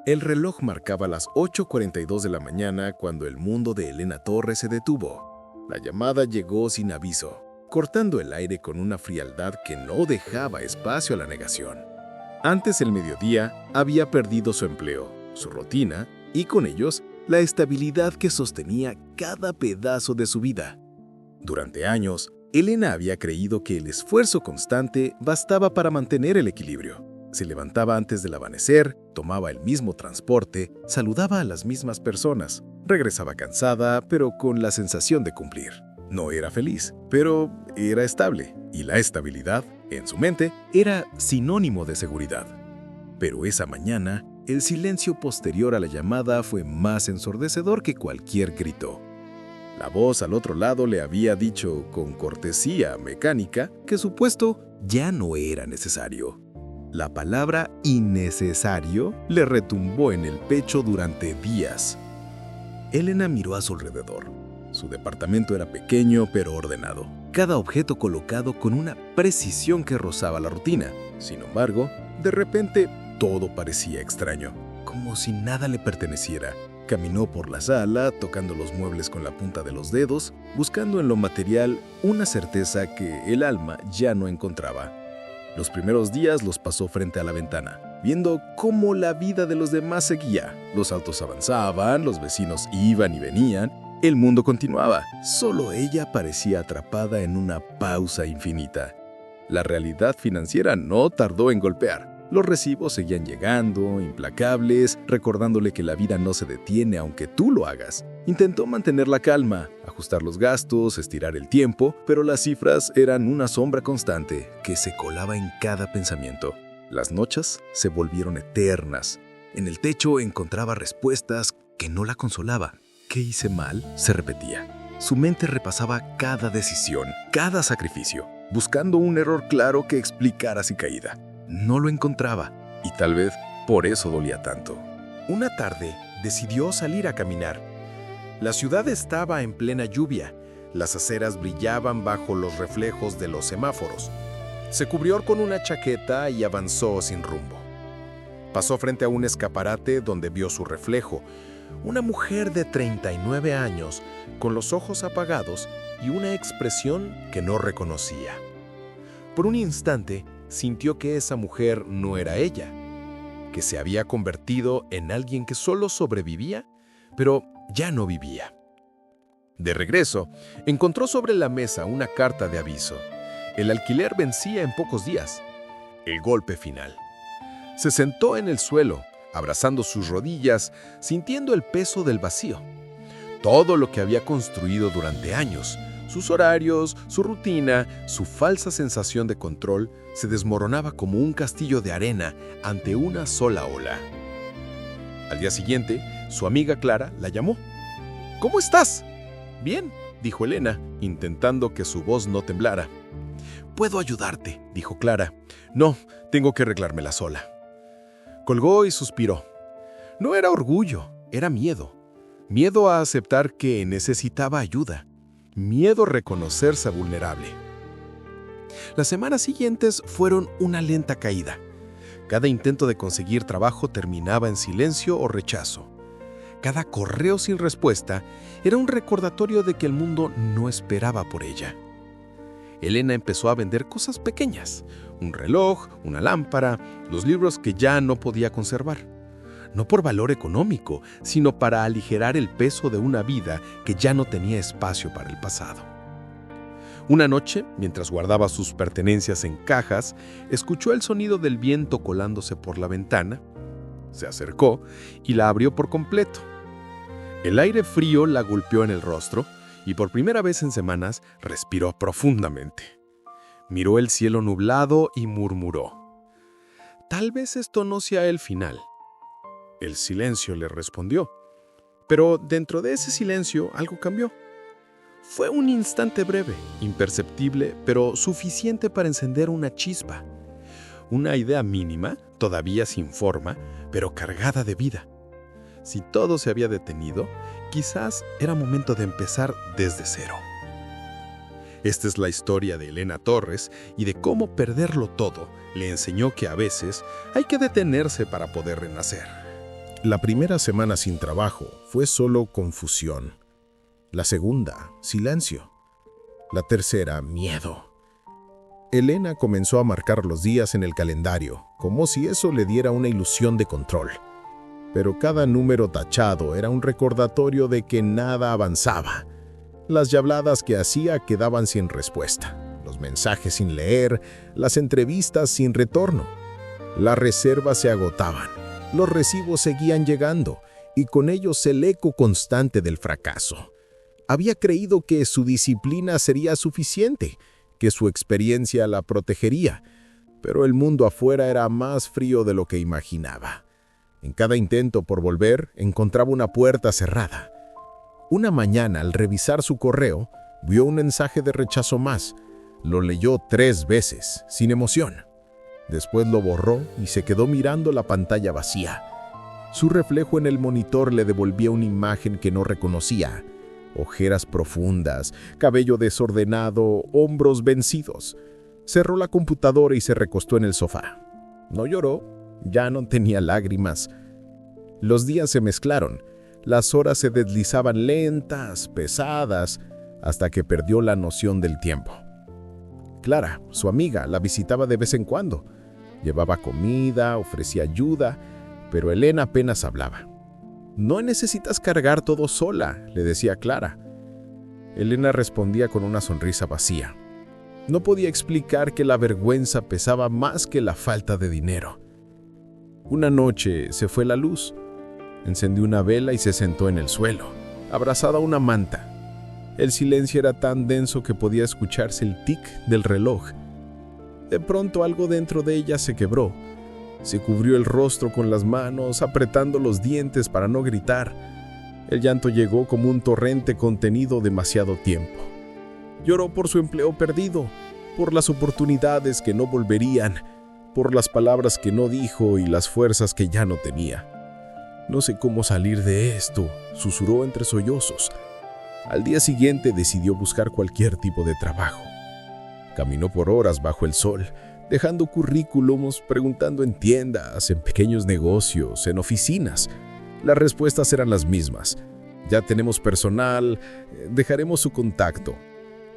El reloj marcaba las 8:42 de la mañana cuando el mundo de Elena Torres se detuvo. La llamada llegó sin aviso, cortando el aire con una frialdad que no dejaba espacio a la negación. Antes del mediodía, había perdido su empleo, su rutina y con ellos la estabilidad que sostenía cada pedazo de su vida. Durante años, Elena había creído que el esfuerzo constante bastaba para mantener el equilibrio. Se levantaba antes del amanecer, tomaba el mismo transporte, saludaba a las mismas personas, regresaba cansada, pero con la sensación de cumplir. No era feliz, pero era estable, y la estabilidad, en su mente, era sinónimo de seguridad. Pero esa mañana, el silencio posterior a la llamada fue más ensordecedor que cualquier grito. La voz al otro lado le había dicho, con cortesía mecánica, que su puesto ya no era necesario. La palabra innecesario le retumbó en el pecho durante días. Elena miró a su alrededor. Su departamento era pequeño pero ordenado, cada objeto colocado con una precisión que rozaba la rutina. Sin embargo, de repente todo parecía extraño, como si nada le perteneciera. Caminó por la sala, tocando los muebles con la punta de los dedos, buscando en lo material una certeza que el alma ya no encontraba. Los primeros días los pasó frente a la ventana, viendo cómo la vida de los demás seguía. Los autos avanzaban, los vecinos iban y venían, el mundo continuaba. Solo ella parecía atrapada en una pausa infinita. La realidad financiera no tardó en golpear. Los recibos seguían llegando, implacables, recordándole que la vida no se detiene aunque tú lo hagas. Intentó mantener la calma, ajustar los gastos, estirar el tiempo, pero las cifras eran una sombra constante que se colaba en cada pensamiento. Las noches se volvieron eternas. En el techo encontraba respuestas que no la consolaban. ¿Qué hice mal? Se repetía. Su mente repasaba cada decisión, cada sacrificio, buscando un error claro que explicara su caída. No lo encontraba, y tal vez por eso dolía tanto. Una tarde decidió salir a caminar. La ciudad estaba en plena lluvia. Las aceras brillaban bajo los reflejos de los semáforos. Se cubrió con una chaqueta y avanzó sin rumbo. Pasó frente a un escaparate donde vio su reflejo, una mujer de 39 años, con los ojos apagados y una expresión que no reconocía. Por un instante, sintió que esa mujer no era ella, que se había convertido en alguien que solo sobrevivía, pero ya no vivía. De regreso, encontró sobre la mesa una carta de aviso. El alquiler vencía en pocos días. El golpe final. Se sentó en el suelo, abrazando sus rodillas, sintiendo el peso del vacío. Todo lo que había construido durante años, sus horarios, su rutina, su falsa sensación de control, se desmoronaba como un castillo de arena ante una sola ola. Al día siguiente, su amiga Clara la llamó. «¿Cómo estás?» «Bien», dijo Elena, intentando que su voz no temblara. «¿Puedo ayudarte?», dijo Clara. «No, tengo que arreglármela sola». Colgó y suspiró. No era orgullo, era miedo. Miedo a aceptar que necesitaba ayuda. Miedo a reconocerse vulnerable. Las semanas siguientes fueron una lenta caída. Cada intento de conseguir trabajo terminaba en silencio o rechazo. Cada correo sin respuesta era un recordatorio de que el mundo no esperaba por ella. Elena empezó a vender cosas pequeñas, un reloj, una lámpara, los libros que ya no podía conservar. No por valor económico, sino para aligerar el peso de una vida que ya no tenía espacio para el pasado. Una noche, mientras guardaba sus pertenencias en cajas, escuchó el sonido del viento colándose por la ventana. Se acercó y la abrió por completo. El aire frío la golpeó en el rostro y por primera vez en semanas respiró profundamente. Miró el cielo nublado y murmuró: «Tal vez esto no sea el final». El silencio le respondió. Pero dentro de ese silencio algo cambió. Fue un instante breve, imperceptible, pero suficiente para encender una chispa. Una idea mínima, todavía sin forma, pero cargada de vida. Si todo se había detenido, quizás era momento de empezar desde cero. Esta es la historia de Elena Torres y de cómo perderlo todo le enseñó que a veces hay que detenerse para poder renacer. La primera semana sin trabajo fue solo confusión. La segunda, silencio. La tercera, miedo. Elena comenzó a marcar los días en el calendario, como si eso le diera una ilusión de control. Pero cada número tachado era un recordatorio de que nada avanzaba. Las llamadas que hacía quedaban sin respuesta, los mensajes sin leer, las entrevistas sin retorno. Las reservas se agotaban, los recibos seguían llegando, y con ellos el eco constante del fracaso. Había creído que su disciplina sería suficiente, que su experiencia la protegería, pero el mundo afuera era más frío de lo que imaginaba. En cada intento por volver, encontraba una puerta cerrada. Una mañana, al revisar su correo, vio un mensaje de rechazo más. Lo leyó 3 veces, sin emoción. Después lo borró y se quedó mirando la pantalla vacía. Su reflejo en el monitor le devolvía una imagen que no reconocía. Ojeras profundas, cabello desordenado, hombros vencidos. Cerró la computadora y se recostó en el sofá. No lloró, ya no tenía lágrimas. Los días se mezclaron, las horas se deslizaban lentas, pesadas, hasta que perdió la noción del tiempo. Clara, su amiga, la visitaba de vez en cuando. Llevaba comida, ofrecía ayuda, pero Elena apenas hablaba. «No necesitas cargar todo sola», le decía Clara. Elena respondía con una sonrisa vacía. No podía explicar que la vergüenza pesaba más que la falta de dinero. Una noche se fue la luz. Encendió una vela y se sentó en el suelo, abrazada a una manta. El silencio era tan denso que podía escucharse el tic del reloj. De pronto algo dentro de ella se quebró. Se cubrió el rostro con las manos, apretando los dientes para no gritar. El llanto llegó como un torrente contenido demasiado tiempo. Lloró por su empleo perdido, por las oportunidades que no volverían, por las palabras que no dijo y las fuerzas que ya no tenía. «No sé cómo salir de esto», susurró entre sollozos. Al día siguiente decidió buscar cualquier tipo de trabajo. Caminó por horas bajo el sol, dejando currículums, preguntando en tiendas, en pequeños negocios, en oficinas. Las respuestas eran las mismas. «Ya tenemos personal, dejaremos su contacto».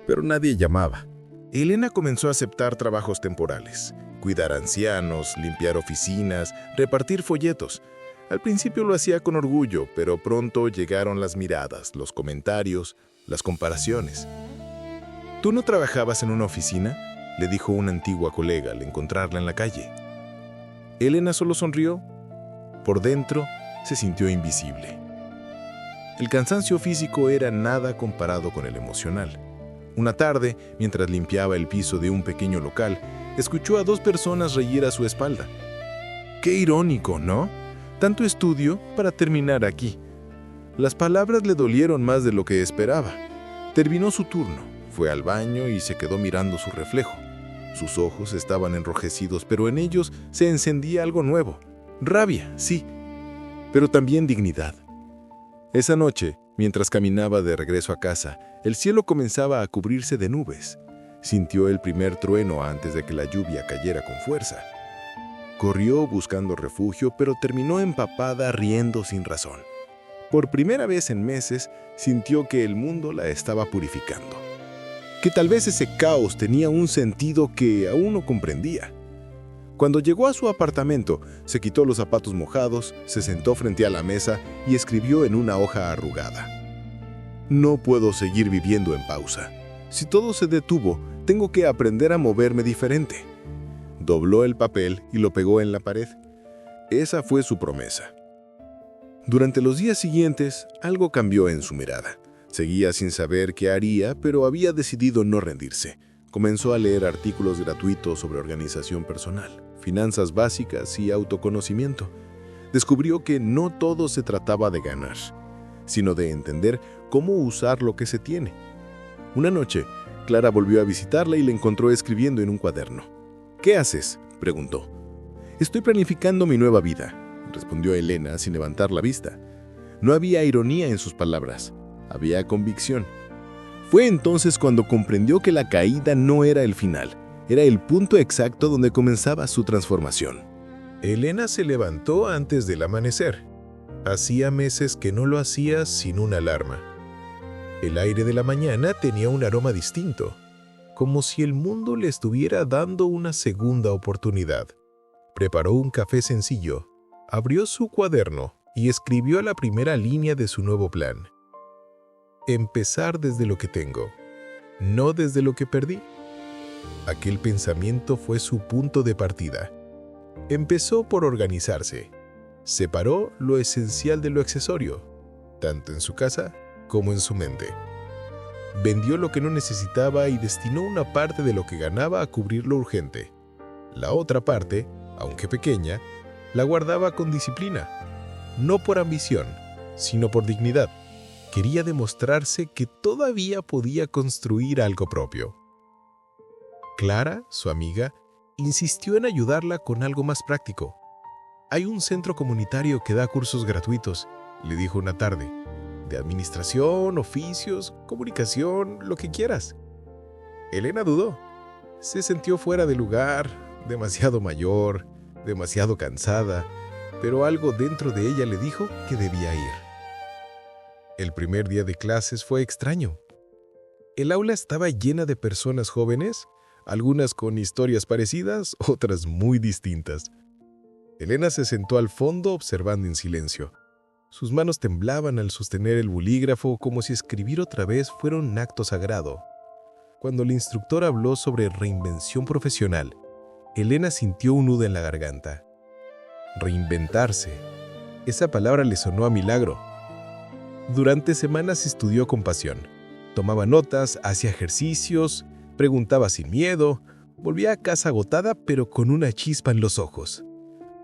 Pero nadie llamaba. Elena comenzó a aceptar trabajos temporales, cuidar ancianos, limpiar oficinas, repartir folletos. Al principio lo hacía con orgullo, pero pronto llegaron las miradas, los comentarios, las comparaciones. «¿Tú no trabajabas en una oficina?», le dijo una antigua colega al encontrarla en la calle. Elena solo sonrió. Por dentro se sintió invisible. El cansancio físico era nada comparado con el emocional. Una tarde, mientras limpiaba el piso de un pequeño local, escuchó a 2 personas reír a su espalda. «Qué irónico, ¿no? Tanto estudio para terminar aquí». Las palabras le dolieron más de lo que esperaba. Terminó su turno, fue al baño y se quedó mirando su reflejo. Sus ojos estaban enrojecidos, pero en ellos se encendía algo nuevo. Rabia, sí, pero también dignidad. Esa noche, mientras caminaba de regreso a casa, el cielo comenzaba a cubrirse de nubes. Sintió el primer trueno antes de que la lluvia cayera con fuerza. Corrió buscando refugio, pero terminó empapada riendo sin razón. Por primera vez en meses, sintió que el mundo la estaba purificando. Que tal vez ese caos tenía un sentido que aún no comprendía. Cuando llegó a su apartamento, se quitó los zapatos mojados, se sentó frente a la mesa y escribió en una hoja arrugada: «No puedo seguir viviendo en pausa. Si todo se detuvo, tengo que aprender a moverme diferente». Dobló el papel y lo pegó en la pared. Esa fue su promesa. Durante los días siguientes, algo cambió en su mirada. Seguía sin saber qué haría, pero había decidido no rendirse. Comenzó a leer artículos gratuitos sobre organización personal, finanzas básicas y autoconocimiento. Descubrió que no todo se trataba de ganar, sino de entender cómo usar lo que se tiene. Una noche, Clara volvió a visitarla y le encontró escribiendo en un cuaderno. «¿Qué haces?», preguntó. «Estoy planificando mi nueva vida», respondió Elena sin levantar la vista. No había ironía en sus palabras, había convicción. Fue entonces cuando comprendió que la caída no era el final, era el punto exacto donde comenzaba su transformación. Elena se levantó antes del amanecer. Hacía meses que no lo hacía sin una alarma. El aire de la mañana tenía un aroma distinto, como si el mundo le estuviera dando una segunda oportunidad. Preparó un café sencillo, abrió su cuaderno y escribió la primera línea de su nuevo plan. Empezar desde lo que tengo, no desde lo que perdí. Aquel pensamiento fue su punto de partida. Empezó por organizarse. Separó lo esencial de lo accesorio, tanto en su casa como en su mente. Vendió lo que no necesitaba y destinó una parte de lo que ganaba a cubrir lo urgente. La otra parte, aunque pequeña, la guardaba con disciplina. No por ambición, sino por dignidad. Quería demostrarse que todavía podía construir algo propio. Clara, su amiga, insistió en ayudarla con algo más práctico. «Hay un centro comunitario que da cursos gratuitos», le dijo una tarde. «De administración, oficios, comunicación, lo que quieras». Elena dudó. Se sintió fuera de lugar, demasiado mayor, demasiado cansada, pero algo dentro de ella le dijo que debía ir. El primer día de clases fue extraño. El aula estaba llena de personas jóvenes, algunas con historias parecidas, otras muy distintas. Elena se sentó al fondo observando en silencio. Sus manos temblaban al sostener el bolígrafo como si escribir otra vez fuera un acto sagrado. Cuando el instructor habló sobre reinvención profesional, Elena sintió un nudo en la garganta. Reinventarse. Esa palabra le sonó a milagro. Durante semanas estudió con pasión. Tomaba notas, hacía ejercicios, preguntaba sin miedo, volvía a casa agotada pero con una chispa en los ojos.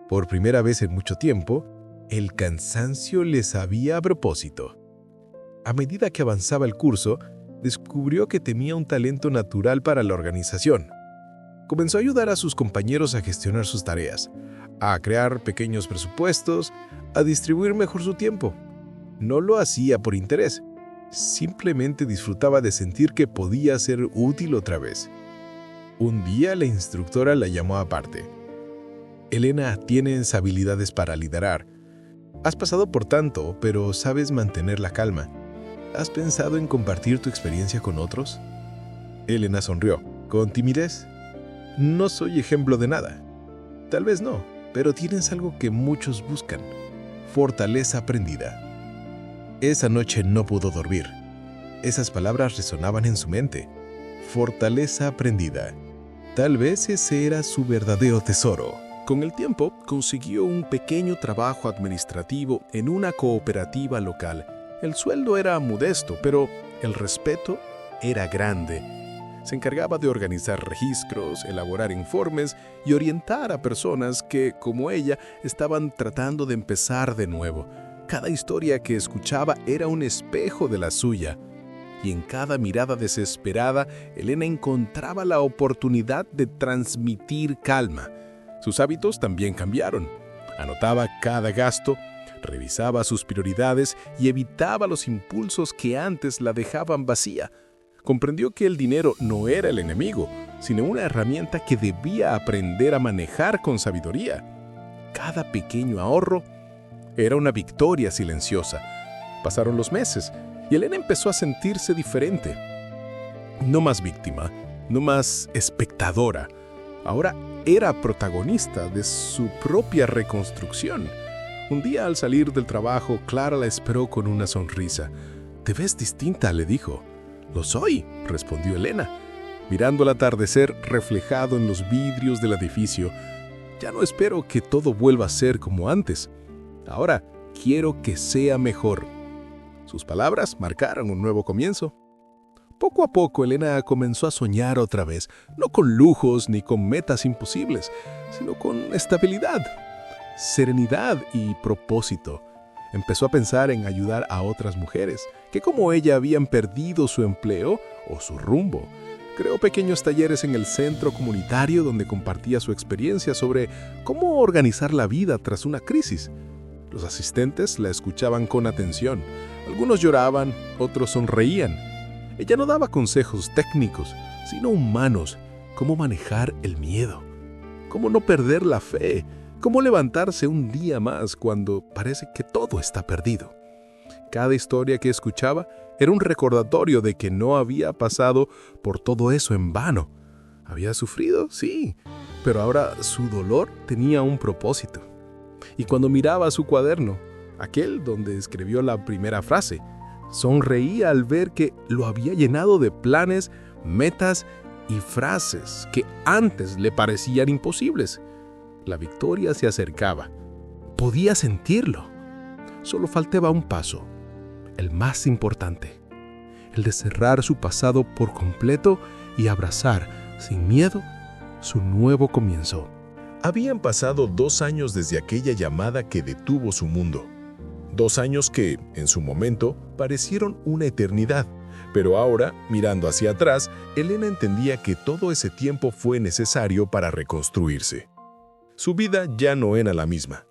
Por primera vez en mucho tiempo, el cansancio le sabía a propósito. A medida que avanzaba el curso, descubrió que tenía un talento natural para la organización. Comenzó a ayudar a sus compañeros a gestionar sus tareas, a crear pequeños presupuestos, a distribuir mejor su tiempo. No lo hacía por interés, simplemente disfrutaba de sentir que podía ser útil otra vez. Un día la instructora la llamó aparte. «Elena, tienes habilidades para liderar. Has pasado por tanto, pero sabes mantener la calma. ¿Has pensado en compartir tu experiencia con otros?» Elena sonrió, con timidez. «No soy ejemplo de nada». «Tal vez no, pero tienes algo que muchos buscan. Fortaleza aprendida». Esa noche no pudo dormir. Esas palabras resonaban en su mente. Fortaleza aprendida. Tal vez ese era su verdadero tesoro. Con el tiempo, consiguió un pequeño trabajo administrativo en una cooperativa local. El sueldo era modesto, pero el respeto era grande. Se encargaba de organizar registros, elaborar informes y orientar a personas que, como ella, estaban tratando de empezar de nuevo. Cada historia que escuchaba era un espejo de la suya. Y en cada mirada desesperada, Elena encontraba la oportunidad de transmitir calma. Sus hábitos también cambiaron. Anotaba cada gasto, revisaba sus prioridades y evitaba los impulsos que antes la dejaban vacía. Comprendió que el dinero no era el enemigo, sino una herramienta que debía aprender a manejar con sabiduría. Cada pequeño ahorro era una victoria silenciosa. Pasaron los meses y Elena empezó a sentirse diferente. No más víctima, no más espectadora. Ahora era protagonista de su propia reconstrucción. Un día al salir del trabajo, Clara la esperó con una sonrisa. «Te ves distinta», le dijo. «Lo soy», respondió Elena, mirando el atardecer reflejado en los vidrios del edificio. «Ya no espero que todo vuelva a ser como antes. Ahora quiero que sea mejor». Sus palabras marcaron un nuevo comienzo. Poco a poco, Elena comenzó a soñar otra vez, no con lujos ni con metas imposibles, sino con estabilidad, serenidad y propósito. Empezó a pensar en ayudar a otras mujeres que, como ella, habían perdido su empleo o su rumbo. Creó pequeños talleres en el centro comunitario donde compartía su experiencia sobre cómo organizar la vida tras una crisis. Los asistentes la escuchaban con atención. Algunos lloraban, otros sonreían. Ella no daba consejos técnicos, sino humanos. Cómo manejar el miedo, cómo no perder la fe, ¿Cómo levantarse un día más cuando parece que todo está perdido? Cada historia que escuchaba era un recordatorio de que no había pasado por todo eso en vano. Había sufrido, sí, pero ahora su dolor tenía un propósito. Y cuando miraba su cuaderno, aquel donde escribió la primera frase, sonreía al ver que lo había llenado de planes, metas y frases que antes le parecían imposibles. La victoria se acercaba. Podía sentirlo. Solo faltaba un paso, el más importante, el de cerrar su pasado por completo y abrazar, sin miedo, su nuevo comienzo. Habían pasado 2 años desde aquella llamada que detuvo su mundo. 2 años que, en su momento, parecieron una eternidad. Pero ahora, mirando hacia atrás, Elena entendía que todo ese tiempo fue necesario para reconstruirse. Su vida ya no era la misma.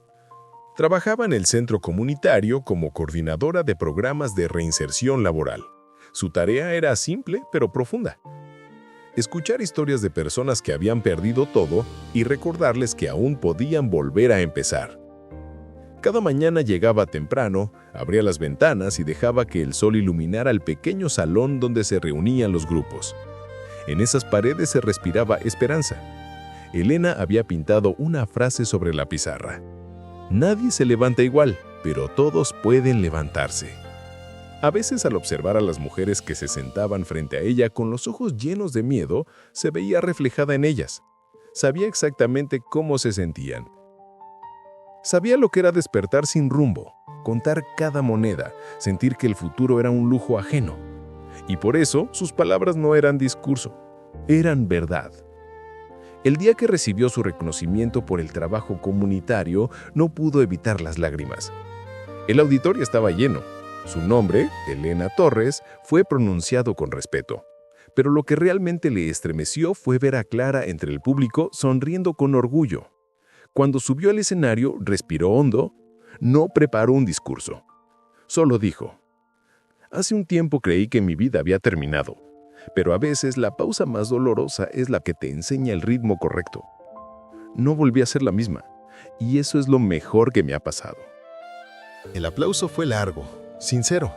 Trabajaba en el centro comunitario como coordinadora de programas de reinserción laboral. Su tarea era simple pero profunda. Escuchar historias de personas que habían perdido todo y recordarles que aún podían volver a empezar. Cada mañana llegaba temprano, abría las ventanas y dejaba que el sol iluminara el pequeño salón donde se reunían los grupos. En esas paredes se respiraba esperanza. Elena había pintado una frase sobre la pizarra. Nadie se levanta igual, pero todos pueden levantarse. A veces, al observar a las mujeres que se sentaban frente a ella con los ojos llenos de miedo, se veía reflejada en ellas. Sabía exactamente cómo se sentían. Sabía lo que era despertar sin rumbo, contar cada moneda, sentir que el futuro era un lujo ajeno. Y por eso, sus palabras no eran discurso, eran verdad. El día que recibió su reconocimiento por el trabajo comunitario, no pudo evitar las lágrimas. El auditorio estaba lleno. Su nombre, Elena Torres, fue pronunciado con respeto. Pero lo que realmente le estremeció fue ver a Clara entre el público sonriendo con orgullo. Cuando subió al escenario, respiró hondo, no preparó un discurso. Solo dijo: «Hace un tiempo creí que mi vida había terminado, pero a veces la pausa más dolorosa es la que te enseña el ritmo correcto. No volví a ser la misma, y eso es lo mejor que me ha pasado». El aplauso fue largo, sincero.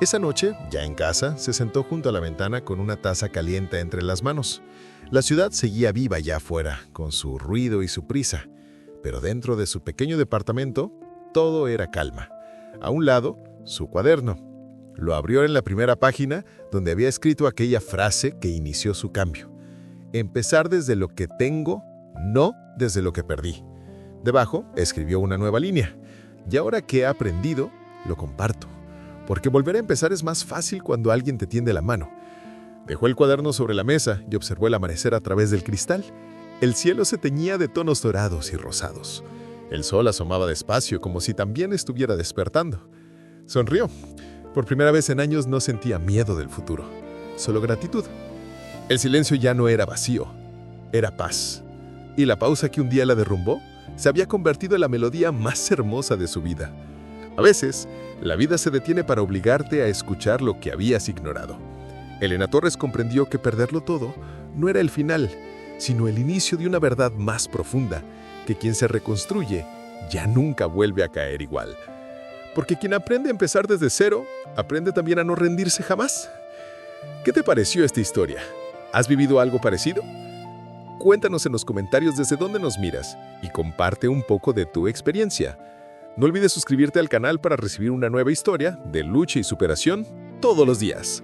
Esa noche, ya en casa, se sentó junto a la ventana con una taza caliente entre las manos. La ciudad seguía viva allá afuera, con su ruido y su prisa. Pero dentro de su pequeño departamento, todo era calma. A un lado, su cuaderno. Lo abrió en la primera página, donde había escrito aquella frase que inició su cambio. Empezar desde lo que tengo, no desde lo que perdí. Debajo, escribió una nueva línea. Y ahora que he aprendido, lo comparto. Porque volver a empezar es más fácil cuando alguien te tiende la mano. Dejó el cuaderno sobre la mesa y observó el amanecer a través del cristal. El cielo se teñía de tonos dorados y rosados. El sol asomaba despacio, como si también estuviera despertando. Sonrió. Por primera vez en años no sentía miedo del futuro, solo gratitud. El silencio ya no era vacío, era paz. Y la pausa que un día la derrumbó se había convertido en la melodía más hermosa de su vida. A veces, la vida se detiene para obligarte a escuchar lo que habías ignorado. Elena Torres comprendió que perderlo todo no era el final, sino el inicio de una verdad más profunda, que quien se reconstruye ya nunca vuelve a caer igual. Porque quien aprende a empezar desde cero, aprende también a no rendirse jamás. ¿Qué te pareció esta historia? ¿Has vivido algo parecido? Cuéntanos en los comentarios desde dónde nos miras y comparte un poco de tu experiencia. No olvides suscribirte al canal para recibir una nueva historia de lucha y superación todos los días.